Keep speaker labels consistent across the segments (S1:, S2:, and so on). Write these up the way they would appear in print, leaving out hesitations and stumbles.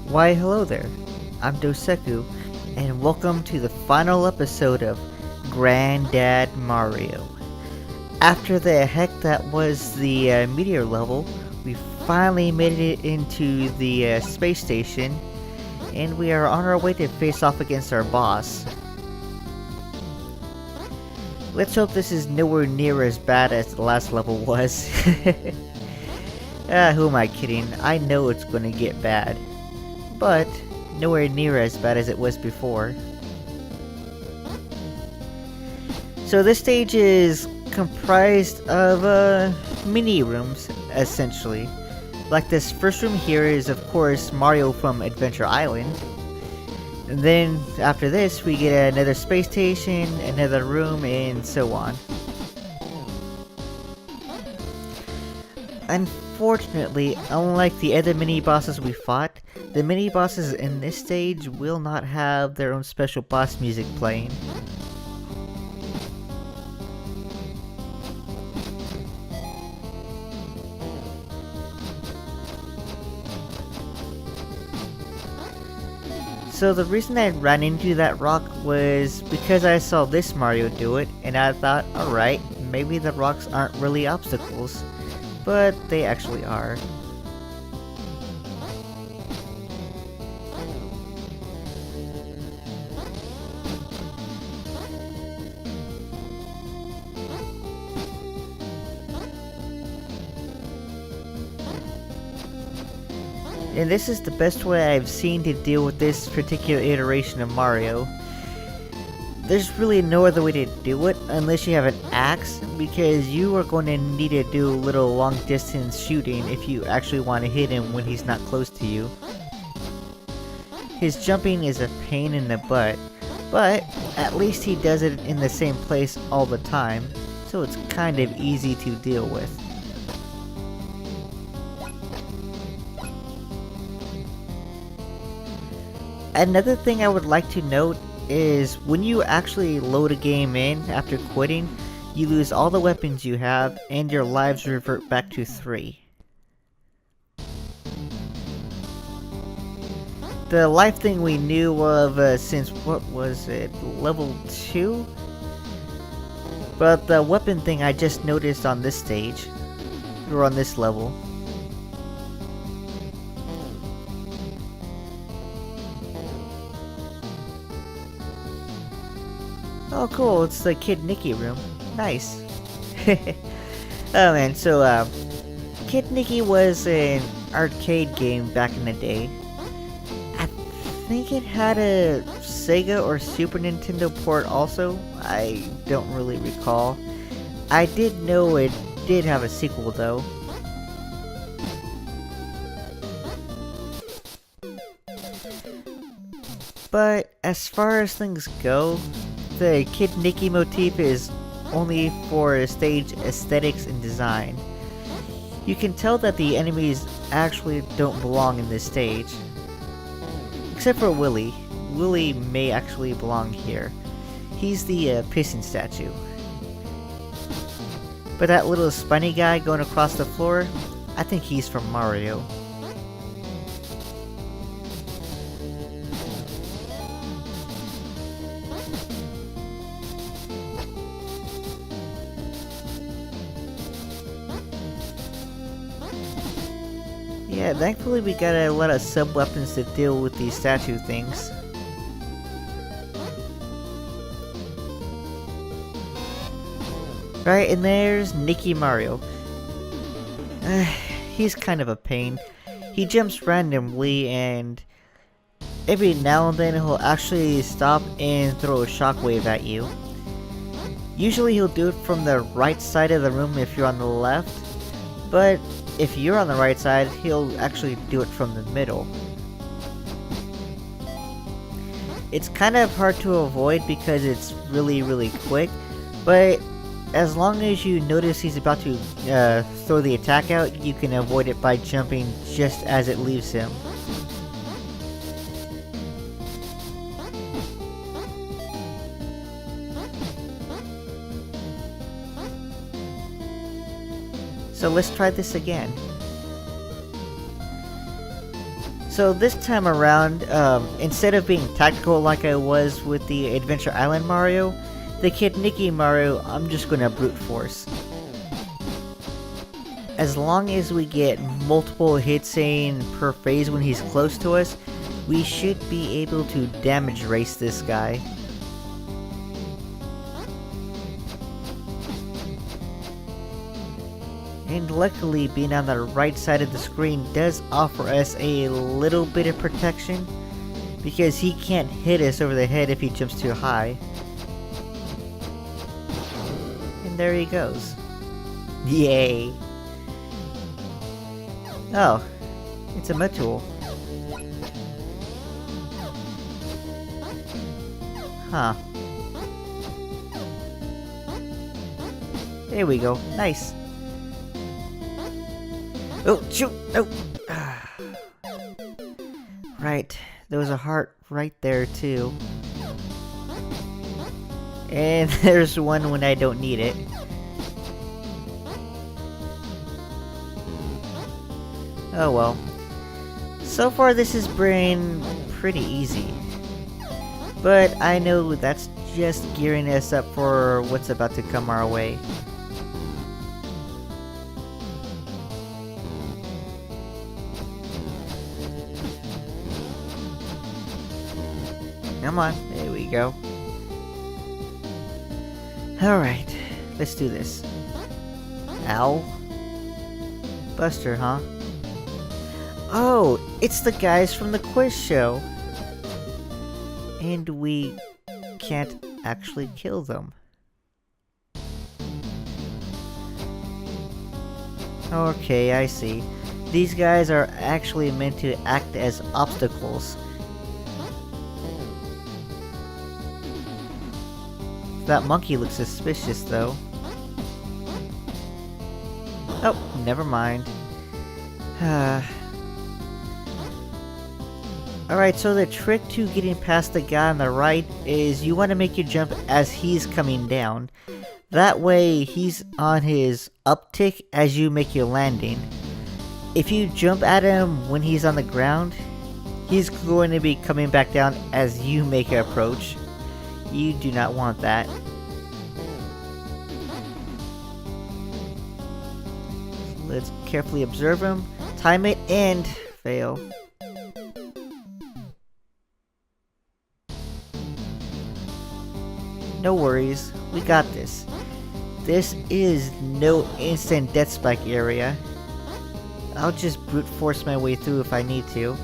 S1: Why hello there, I'm Doseku, and welcome to the final episode of Granddad Mario. After the heck that was the meteor level, we finally made it into the space station, and we are on our way to face off against our boss. Let's hope this is nowhere near as bad as the last level was. Who am I kidding? I know it's gonna get bad. But nowhere near as bad as it was before. So this stage is comprised of mini rooms, essentially. Like this first room here is of course Mario from Adventure Island. And then after this we get another space station, another room, and so on. Unfortunately, unlike the other mini-bosses we fought, the mini-bosses in this stage will not have their own special boss music playing. So the reason I ran into that rock was because I saw this Mario do it, and I thought, alright, maybe the rocks aren't really obstacles. But they actually are. And this is the best way I've seen to deal with this particular iteration of Mario. There's really no other way to do it unless you have an axe, because you are going to need to do a little long distance shooting if you actually want to hit him when he's not close to you. His jumping is a pain in the butt, but at least he does it in the same place all the time, so it's kind of easy to deal with. Another thing I would like to note is when you actually load a game in after quitting, you lose all the weapons you have and your lives revert back to 3. The life thing we knew of since, what was it, level 2? But the weapon thing I just noticed on this stage, or on this level. Oh cool, it's the Kid Nicky room. Nice. Oh man, so Kid Nicky was an arcade game back in the day. I think it had a Sega or Super Nintendo port also. I don't really recall. I did know it did have a sequel though. But as far as things go, the Kid Nicky motif is only for stage aesthetics and design. You can tell that the enemies actually don't belong in this stage. Except for Willy. Willy may actually belong here. He's the pissing statue. But that little spiny guy going across the floor, I think he's from Mario. Yeah, thankfully we got a lot of sub-weapons to deal with these statue things. Right, and there's Nicky Mario. He's kind of a pain. He jumps randomly, and every now and then he'll actually stop and throw a shockwave at you. Usually he'll do it from the right side of the room if you're on the left, but if you're on the right side, he'll actually do it from the middle. It's kind of hard to avoid because it's really quick, but as long as you notice he's about to throw the attack out, you can avoid it by jumping just as it leaves him. So let's try this again. So this time around, instead of being tactical like I was with the Adventure Island Mario, the Kid Nicky Mario, I'm just gonna brute force. As long as we get multiple hits in per phase when he's close to us, we should be able to damage race this guy. And luckily, being on the right side of the screen does offer us a little bit of protection, because he can't hit us over the head if he jumps too high. And there he goes. Yay! Oh, it's a meteor. Huh. There we go. Nice. Oh, shoot! No! Right. There was a heart right there, too. And there's one when I don't need it. Oh well. So far this has been pretty easy. But I know that's just gearing us up for what's about to come our way. Come on, there we go. Alright, let's do this. Ow. Buster, huh? Oh, it's the guys from the quiz show. And we can't actually kill them. Okay, I see. These guys are actually meant to act as obstacles. That monkey looks suspicious, though. Oh, never mind. Alright, so the trick to getting past the guy on the right is you want to make your jump as he's coming down. That way, he's on his uptick as you make your landing. If you jump at him when he's on the ground, he's going to be coming back down as you make your approach. You do not want that. Let's carefully observe him, time it, and fail. No worries, we got this. This is no instant death spike area. I'll just brute force my way through if I need to.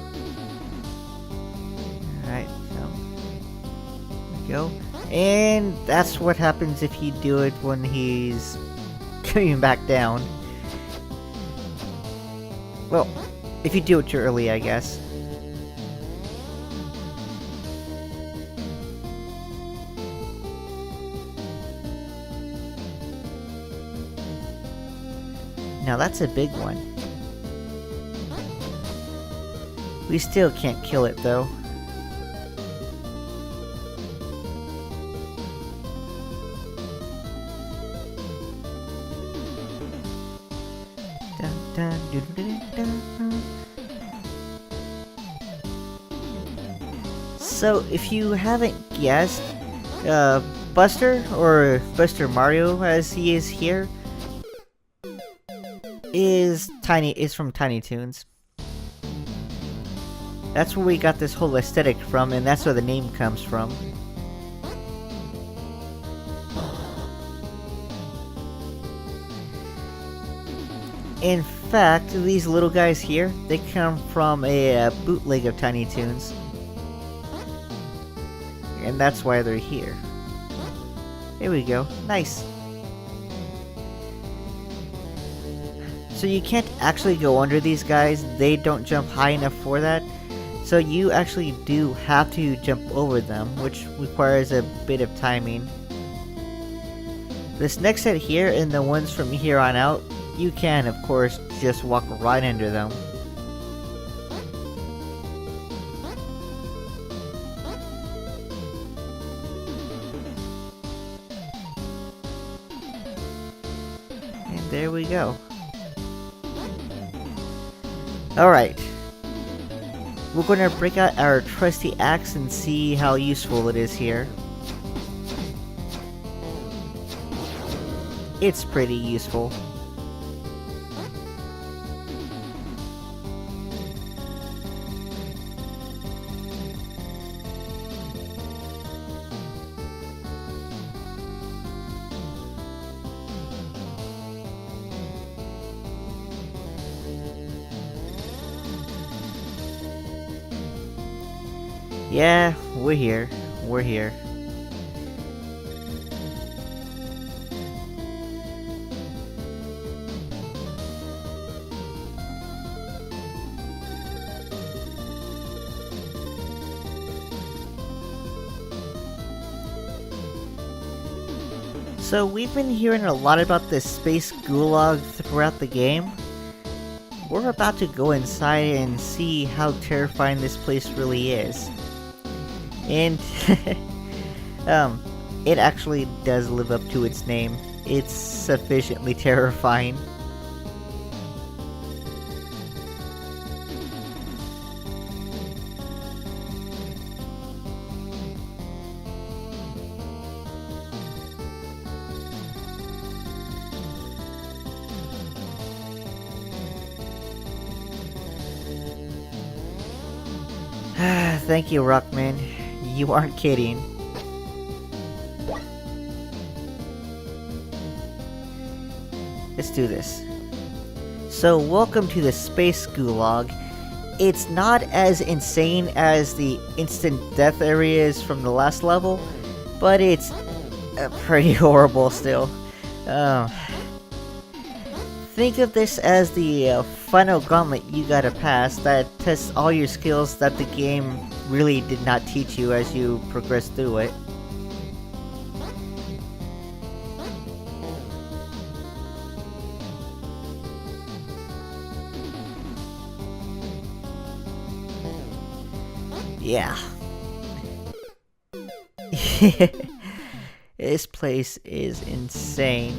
S1: Alright, so there we go. And that's what happens if you do it when he's coming back down. Well, if you do it too early, I guess. Now that's a big one. We still can't kill it though. Dun, dun, dun, dun, dun, dun. So if you haven't guessed, Buster, or Buster Mario as he is here, is from Tiny Toons. That's where we got this whole aesthetic from, and that's where the name comes from. In fact, these little guys here, they come from a bootleg of Tiny Toons. And that's why they're here. Here we go. Nice. So you can't actually go under these guys, they don't jump high enough for that. So you actually do have to jump over them, which requires a bit of timing. This next set here, and the ones from here on out, you can, of course, just walk right under them. And there we go. Alright. we're gonna break out our trusty axe and see how useful it is here. It's pretty useful. Yeah, we're here. We're here. So we've been hearing a lot about this space gulag throughout the game. We're about to go inside and see how terrifying this place really is. And it actually does live up to its name. It's sufficiently terrifying. Thank you, Rockman. You aren't kidding. Let's do this. So, welcome to the Space Gulag. It's not as insane as the instant death areas from the last level, but it's pretty horrible still. Think of this as the final gauntlet you gotta pass that tests all your skills that the game really did not teach you as you progress through it. Yeah. This place is insane.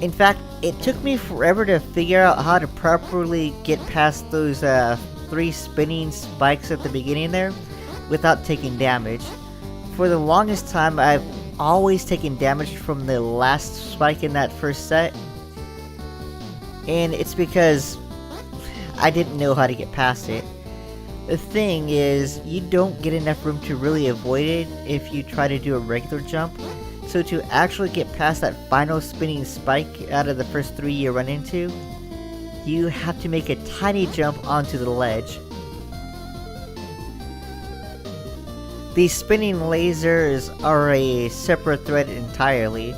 S1: In fact, it took me forever to figure out how to properly get past those 3 spinning spikes at the beginning there without taking damage. For the longest time, I've always taken damage from the last spike in that first set. And it's because I didn't know how to get past it. The thing is, you don't get enough room to really avoid it if you try to do a regular jump. So to actually get past that final spinning spike out of the first 3 you run into, you have to make a tiny jump onto the ledge. These spinning lasers are a separate threat entirely.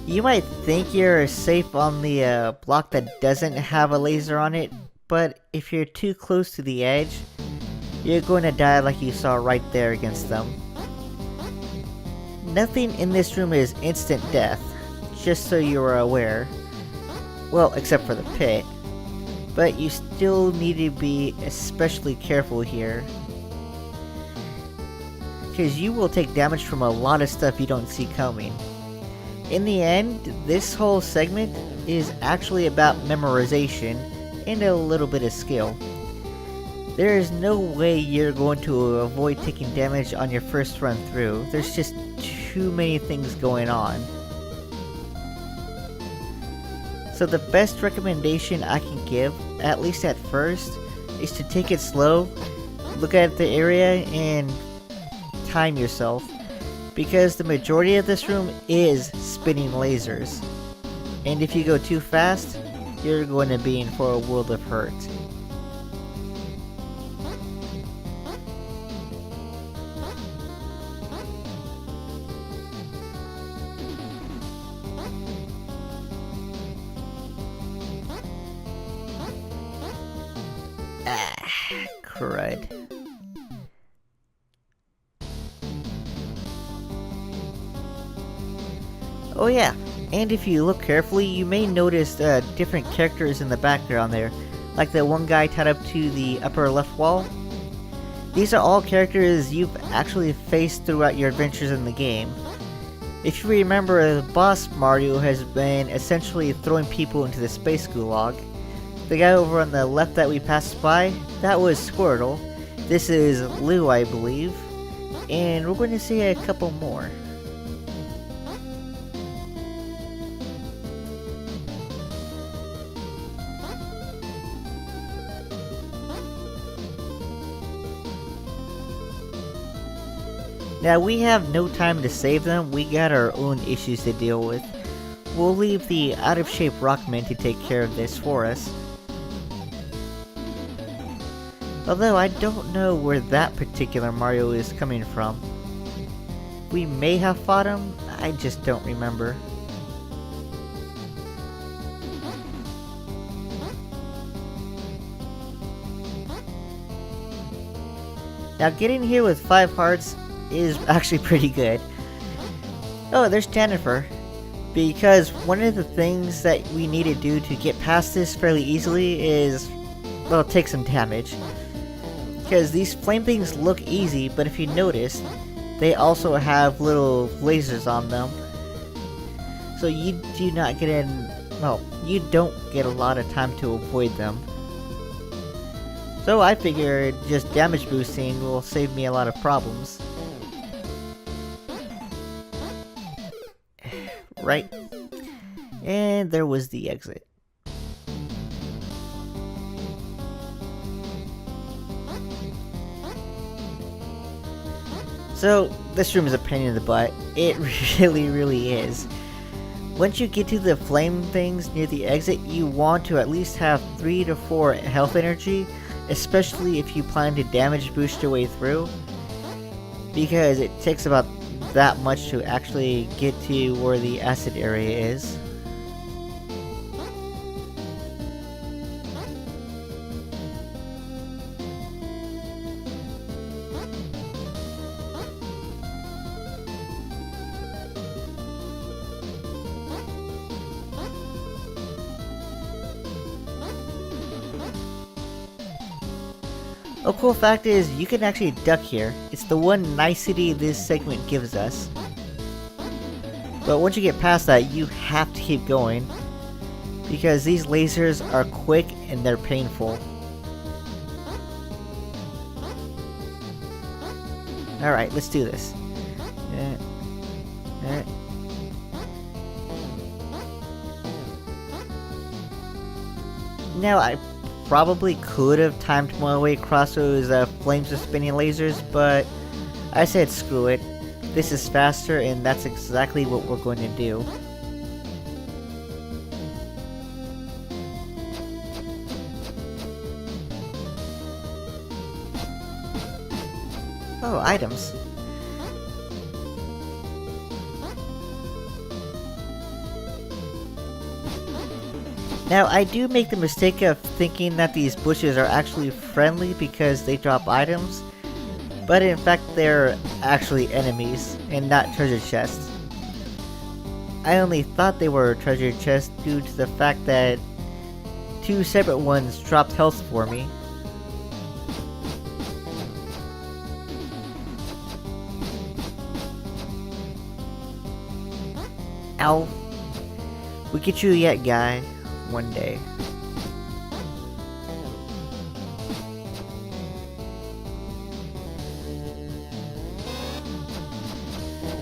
S1: You might think you're safe on the block that doesn't have a laser on it, but if you're too close to the edge, you're going to die like you saw right there against them. Nothing in this room is instant death, just so you are aware. Well, except for the pit. But you still need to be especially careful here, because you will take damage from a lot of stuff you don't see coming. In the end, this whole segment is actually about memorization and a little bit of skill. There is no way you're going to avoid taking damage on your first run through. There's just too many things going on. So the best recommendation I can give, at least at first, is to take it slow, look at the area, and time yourself. Because the majority of this room is spinning lasers. And if you go too fast, you're going to be in for a world of hurt. Crud. Oh yeah, and if you look carefully, you may notice different characters in the background there, like the one guy tied up to the upper left wall. These are all characters you've actually faced throughout your adventures in the game. If you remember, the boss Mario has been essentially throwing people into the space gulag. The guy over on the left that we passed by, that was Squirtle, This is Lou, I believe, and we're going to see a couple more. Now we have no time to save them, we got our own issues to deal with. We'll leave the out-of-shape Rockman to take care of this for us. Although I don't know where that particular Mario is coming from. We may have fought him, I just don't remember. Now getting here with 5 hearts is actually pretty good. Oh, there's Jennifer. Because one of the things that we need to do to get past this fairly easily is, well, take some damage. Because these flame things look easy, but if you notice, they also have little lasers on them. So you do not get in, well, you don't get a lot of time to avoid them. So I figured just damage boosting will save me a lot of problems. Right? And there was the exit. So, this room is a pain in the butt. It really is. Once you get to the flame things near the exit, you want to at least have 3 to 4 health energy, especially if you plan to damage boost your way through, because it takes about that much to actually get to where the acid area is. A cool fact is, you can actually duck here. It's the one nicety this segment gives us. But once you get past that, you have to keep going, because these lasers are quick and they're painful. Alright, let's do this. Now, I probably could have timed my way across those flames of spinning lasers, but I said screw it. This is faster, and that's exactly what we're going to do. Oh, items. Now, I do make the mistake of thinking that these bushes are actually friendly because they drop items, but in fact they're actually enemies and not treasure chests. I only thought they were treasure chests due to the fact that 2 separate ones dropped health for me. Ow. We get you yet, guy. One day.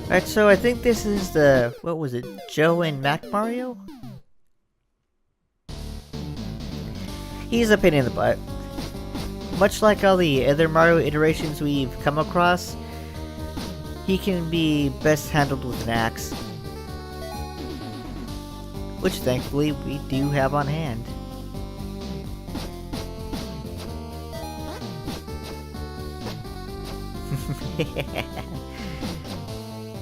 S1: Alright, so I think this is the, what was it, Joe and Mac Mario? He's a pain in the butt. Much like all the other Mario iterations we've come across, he can be best handled with an axe. Which thankfully we do have on hand.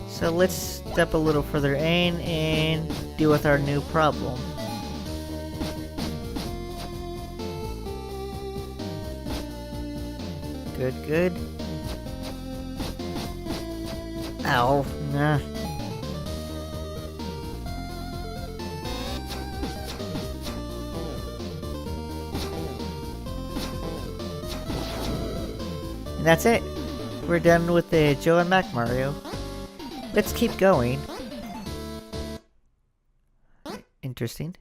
S1: So let's step a little further in and deal with our new problem. Good, good. Ow, nah. And that's it. We're done with the Joe and Mac Mario. Let's keep going. Interesting.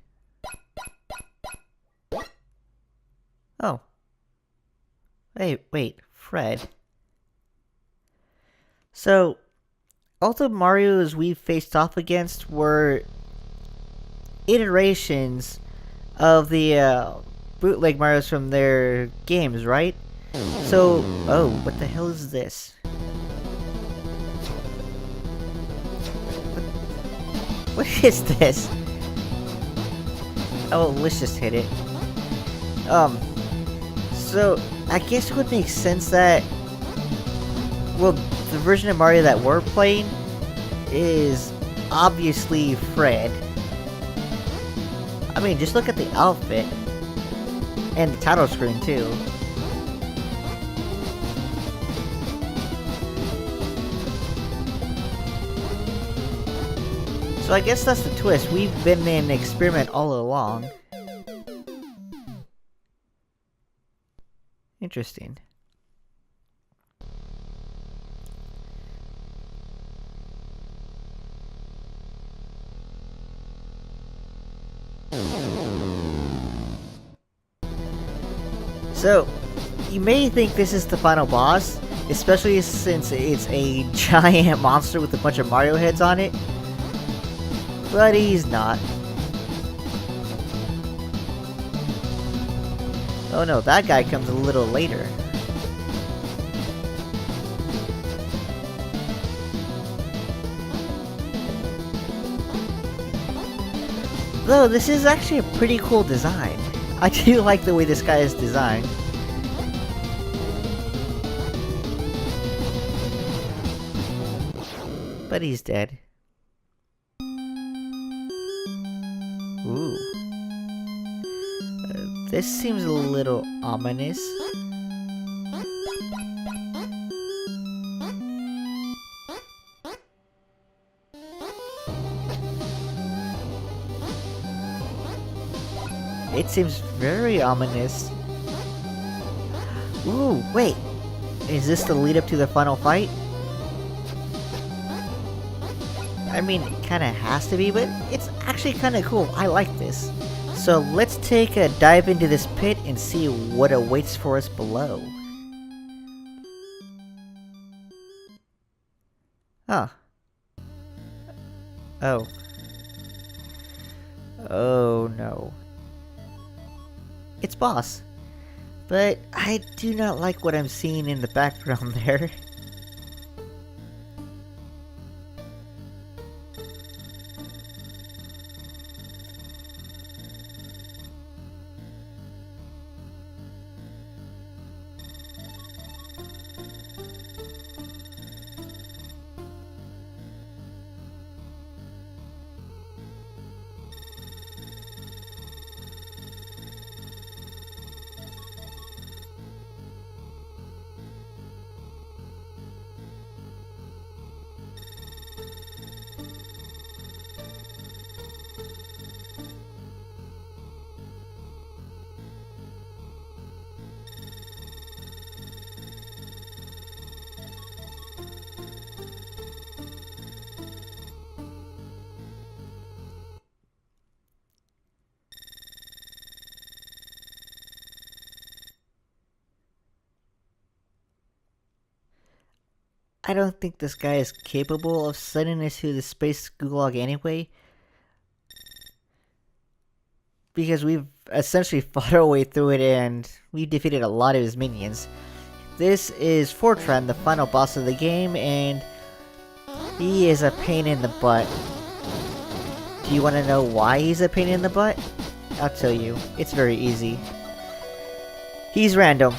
S1: Oh. Wait, Fred. So, all the Marios we faced off against were iterations of the bootleg Marios from their games, right? So, oh, what the hell is this? What is this? Oh, let's just hit it. So, I guess it would make sense that, well, the version of Mario that we're playing is obviously Fred. I mean, just look at the outfit. And the title screen, too. So I guess that's the twist. We've been in an experiment all along. Interesting. So, you may think this is the final boss, especially since it's a giant monster with a bunch of Mario heads on it. But he's not. Oh no, that guy comes a little later. Though, this is actually a pretty cool design. I do like the way this guy is designed. But he's dead. Ooh. This seems a little ominous. It seems very ominous. Ooh, wait. Is this the lead up to the final fight? I mean, it kinda has to be, but it's actually kinda cool. I like this. So let's take a dive into this pit and see what awaits for us below. Huh. Oh. Oh no. It's Boss. But I do not like what I'm seeing in the background there. I don't think this guy is capable of sending us to the space gulag anyway. Because we've essentially fought our way through it and we defeated a lot of his minions. This is Fortran, the final boss of the game, and he is a pain in the butt. Do you want to know why he's a pain in the butt? I'll tell you. It's very easy. He's random.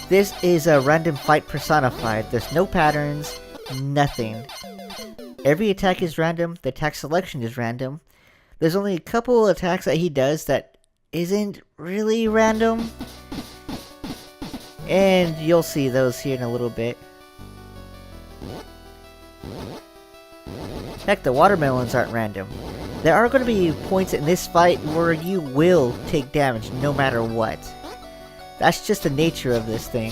S1: This is a random fight personified. There's no patterns, nothing. Every attack is random, the attack selection is random. There's only a couple attacks that he does that isn't really random. And you'll see those here in a little bit. Heck, the watermelons aren't random. There are going to be points in this fight where you will take damage no matter what. That's just the nature of this thing.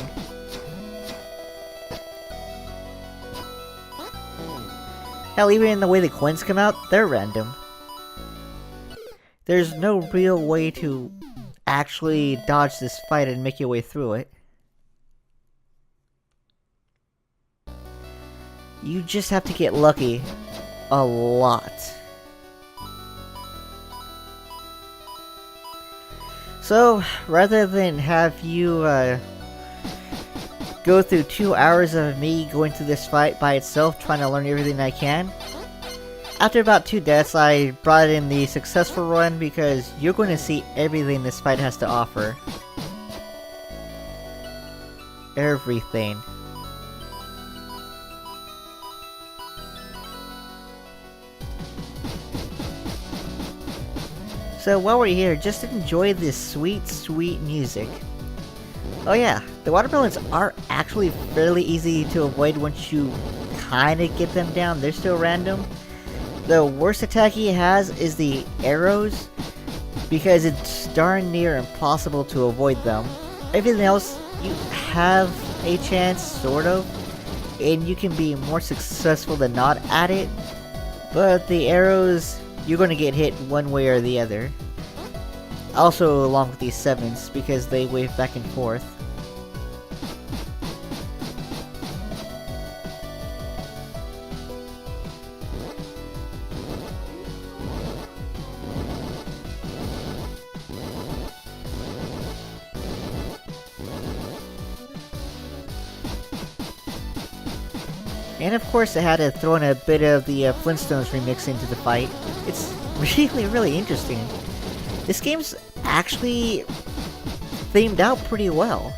S1: Hell, even in the way the coins come out, they're random. There's no real way to actually dodge this fight and make your way through it. You just have to get lucky a lot. So, rather than have you go through 2 hours of me going through this fight by itself, trying to learn everything I can, after about 2 deaths, I brought in the successful run because you're going to see everything this fight has to offer. Everything. So while we're here, just enjoy this sweet, sweet music. Oh yeah, the watermelons are actually fairly easy to avoid once you kinda get them down. They're still random. The worst attack he has is the arrows, because it's darn near impossible to avoid them. Everything else, you have a chance, sort of, and you can be more successful than not at it, but the arrows, you're going to get hit one way or the other. Also along with these 7s, because they wave back and forth. And of course I had to throw in a bit of the Flintstones remix into the fight. It's really, really interesting. This game's actually themed out pretty well.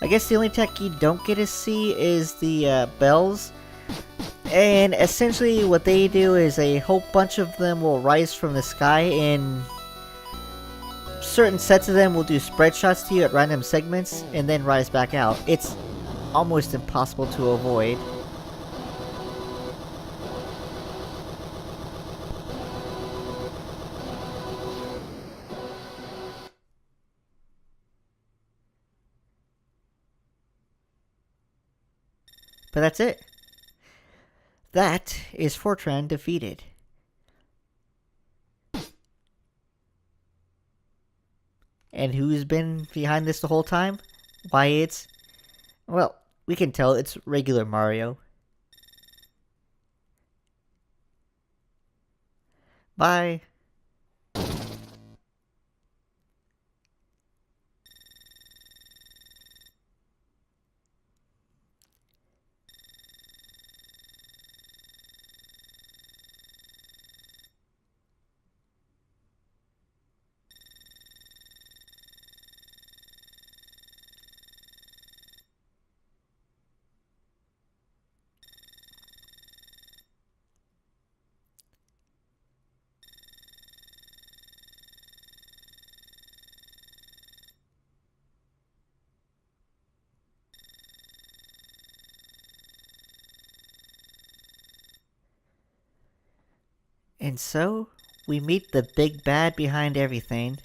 S1: I guess the only tech you don't get to see is the bells. And essentially what they do is a whole bunch of them will rise from the sky, and certain sets of them will do spread shots to you at random segments and then rise back out. It's almost impossible to avoid. But that's it. That is Fortran defeated. And who's been behind this the whole time? Why, well, we can tell it's regular Mario. Bye. And so, we meet the big bad behind everything.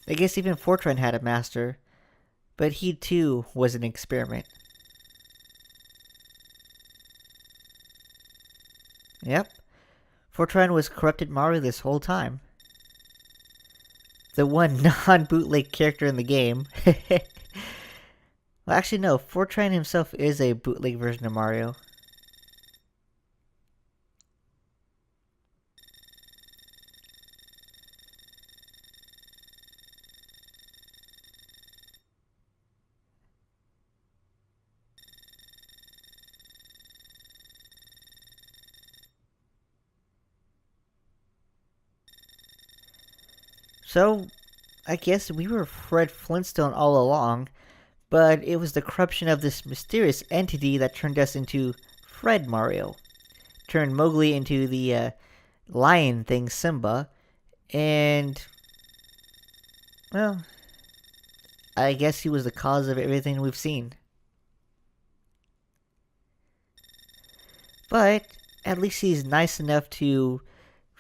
S1: I guess even Fortran had a master, but he too was an experiment. Yep, Fortran was corrupted Mario this whole time. The one non-bootleg character in the game. Well, actually no, Fortran himself is a bootleg version of Mario. So, I guess we were Fred Flintstone all along, but it was the corruption of this mysterious entity that turned us into Fred Mario. Turned Mowgli into the lion thing, Simba, and, well, I guess he was the cause of everything we've seen. But, at least he's nice enough to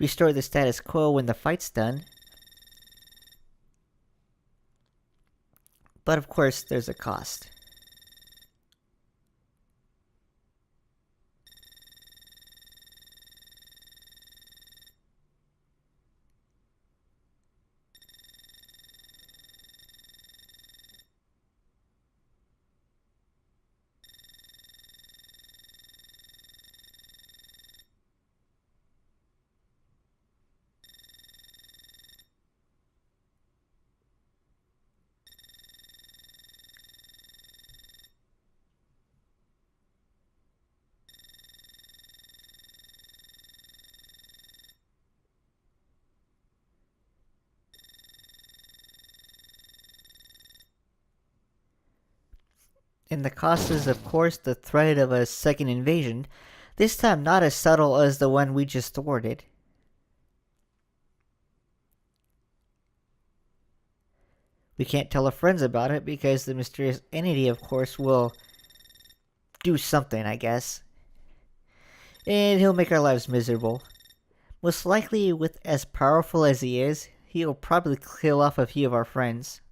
S1: restore the status quo when the fight's done. But of course, there's a cost. And the cost is, of course, the threat of a second invasion, this time not as subtle as the one we just thwarted. We can't tell our friends about it because the mysterious entity, of course, will do something, I guess. And he'll make our lives miserable. Most likely, with as powerful as he is, he'll probably kill off a few of our friends.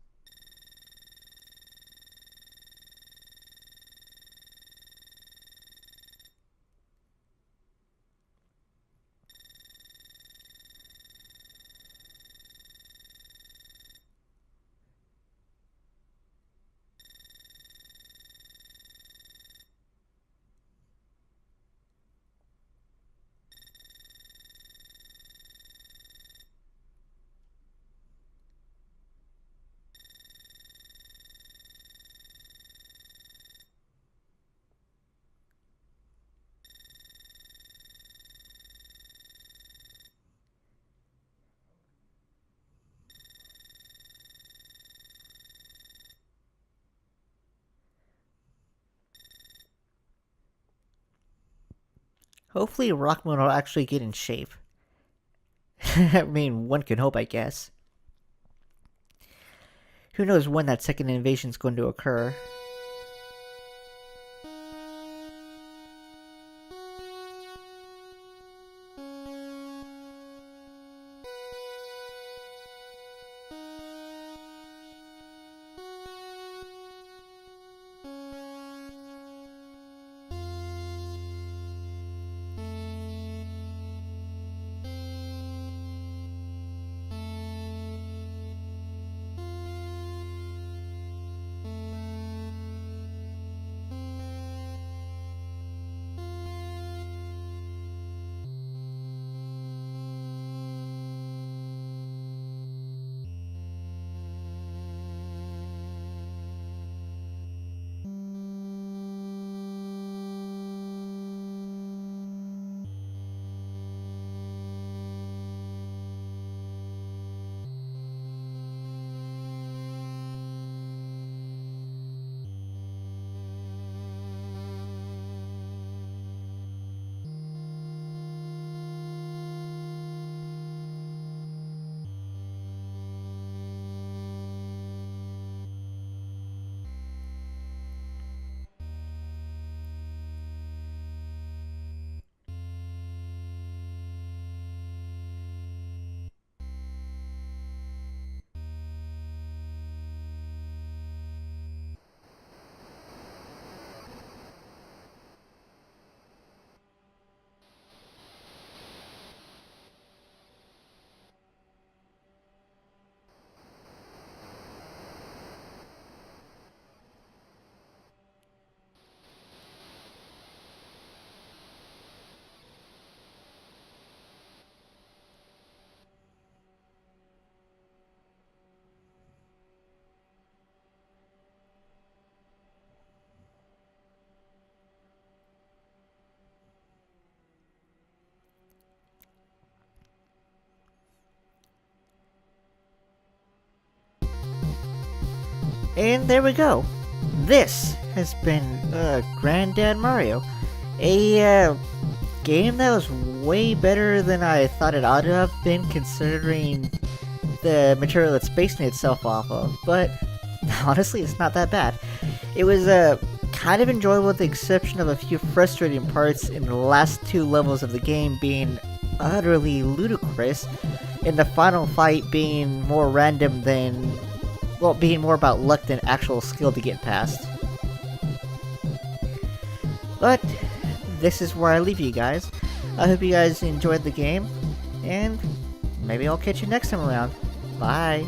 S1: Hopefully Rockmoon will actually get in shape. I mean, one can hope, I guess. Who knows when that second invasion is going to occur. And there we go. This has been Granddad Mario. A game that was way better than I thought it ought to have been considering the material it's basing itself off of. But honestly, it's not that bad. It was kind of enjoyable with the exception of a few frustrating parts in the last two levels of the game being utterly ludicrous, and the final fight being more random than, well, being more about luck than actual skill to get past. But this is where I leave you guys. I hope you guys enjoyed the game, and maybe I'll catch you next time around. Bye!